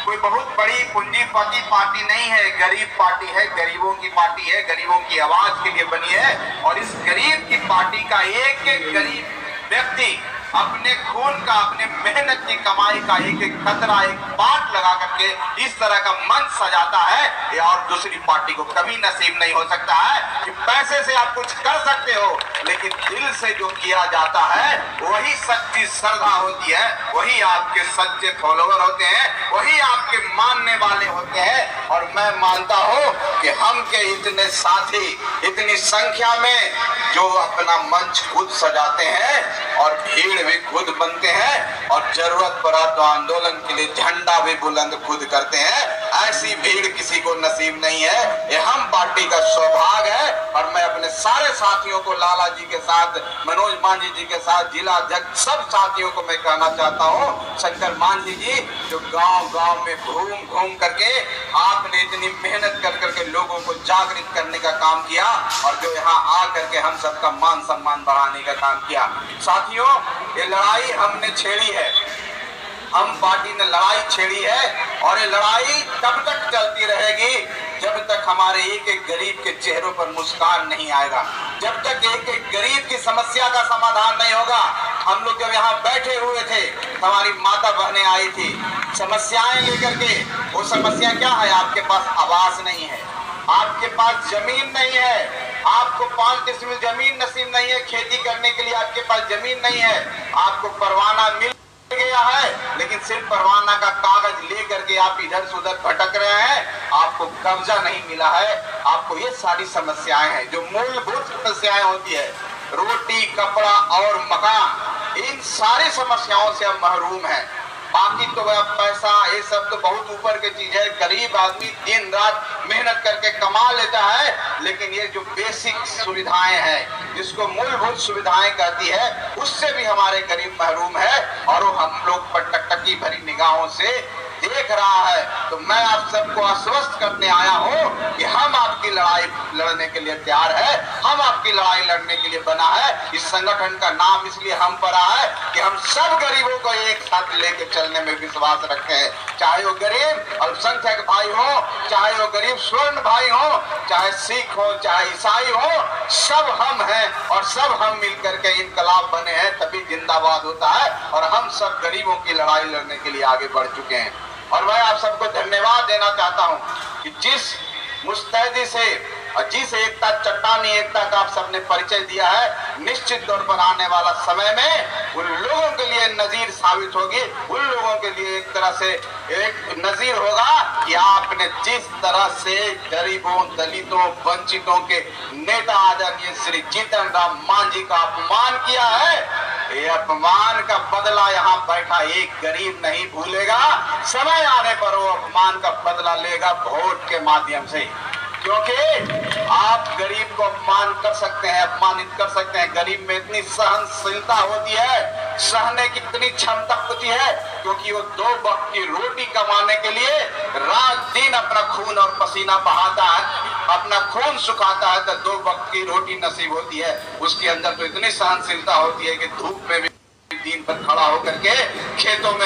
कोई बहुत बड़ी पूंजीपति पार्टी नहीं है, गरीब पार्टी है, गरीबों की पार्टी है, गरीबों की आवाज के लिए बनी है। और इस गरीब की पार्टी का एक एक गरीब व्यक्ति अपने खून का, अपने मेहनत की कमाई का एक एक खतरा, एक बाट लगा करके इस तरह का मंच सजाता है। और दूसरी पार्टी को कभी नसीब नहीं हो सकता है कि पैसे से आप कुछ कर सकते हो, लेकिन दिल से जो किया जाता है वही सच्ची श्रद्धा होती है, वही आपके सच्चे फॉलोवर होते हैं, वही आपके मानने वाले होते हैं। और मैं मानता हूं कि हम के इतने साथी इतनी संख्या में जो अपना मंच खुद सजाते हैं और भीड़ भी खुद बनते हैं और जरूरत पड़ा तो आंदोलन के लिए झंडा भी बुलंद खुद करते हैं, ऐसी भीड़ किसी को नसीब नहीं है। ये हम पार्टी का सौभाग्य है। और मैं अपने सारे साथियों को, लाला जी के साथ, मनोज मांझी जी के साथ, जिला अध्यक्ष सब साथियों को मैं कहना चाहता हूँ, शंकर मांझी जी जो गांव गांव में घूम घूम करके आपने इतनी मेहनत कर करके लोगों को जागृत करने का काम किया और जो यहाँ आ करके हम सबका मान सम्मान बढ़ाने का काम किया। साथियों, ये लड़ाई हमने छेड़ी है, हम पार्टी ने लड़ाई छेड़ी है और ये लड़ाई तब तक चलती रहेगी जब तक हमारे एक एक गरीब के चेहरों पर मुस्कान नहीं आएगा, जब तक एक एक गरीब की समस्या का समाधान नहीं होगा। हम लोग जब यहाँ बैठे हुए थे, हमारी माता बहनें आई थी समस्याएं लेकर के। वो समस्या क्या है? आपके पास आवास नहीं है, आपके पास जमीन नहीं है, आपको 5 डिसमिल जमीन नसीब नहीं है खेती करने के लिए, आपके पास जमीन नहीं है, आपको परवाना मिल गया है लेकिन सिर्फ परवाना का कागज लेकर के आप इधर से उधर भटक रहे हैं, आपको कब्जा नहीं मिला है। आपको ये सारी समस्याएं हैं जो मूलभूत समस्याएं होती है, रोटी, कपड़ा और मकान, इन सारी समस्याओं से हम महरूम हैं। बाकी तो वह पैसा ये सब तो बहुत ऊपर की चीज है, गरीब आदमी दिन रात मेहनत करके कमा लेता है, लेकिन ये जो बेसिक सुविधाएं हैं, जिसको मूलभूत सुविधाएं कहती है, उससे भी हमारे गरीब महरूम है और वो हम लोग पर टकटकी भरी निगाहों से देख रहा है। तो मैं आप सबको आश्वस्त करने आया हूं कि हम आपकी लड़ाई लड़ने के लिए तैयार है, हम आपकी लड़ाई लड़ने के लिए बना है। इस संगठन का नाम इसलिए हम पर आया है कि हम सब गरीबों को एक साथ लेके चलने में विश्वास रखते हैं, चाहे वो गरीब अल्पसंख्यक भाई हो, चाहे वो गरीब स्वर्ण भाई हो, चाहे सिख हो, चाहे ईसाई हो, सब हम हैं और सब हम मिलकर के इनकलाब बने हैं, तभी जिंदाबाद होता है। और हम सब गरीबों की लड़ाई लड़ने के लिए आगे बढ़ चुके हैं। और मैं आप सबको धन्यवाद देना चाहता हूं कि जिस मुस्तैदी से और जिस एकता, चट्टानी एकता का आप सबने परिचय दिया है, निश्चित तौर पर आने वाला समय में उन लोगों के लिए नजीर साबित होगी, उन लोगों के लिए एक तरह से एक नजीर होगा कि आपने जिस तरह से गरीबों, दलितों, वंचितों के नेता आदरणीय श्री जीतन राम मांझी का अपमान किया है, ये अपमान का बदला यहाँ बैठा एक गरीब नहीं भूलेगा। समय आने पर वो अपमान का बदला लेगा वोट के माध्यम से, क्योंकि आप गरीब को अपमान कर सकते हैं, अपमानित कर सकते हैं। गरीब में इतनी सहनशीलता होती है, सहने की इतनी क्षमता होती है, क्योंकि वो 2 वक्त की रोटी कमाने के लिए रात दिन अपना खून और पसीना बहाता है, अपना खून सुखाता है, तो 2 वक्त की रोटी नसीब होती है। उसके अंदर तो इतनी सहनशीलता होती है कि धूप में भी दिन भर खड़ा होकर के खेतों में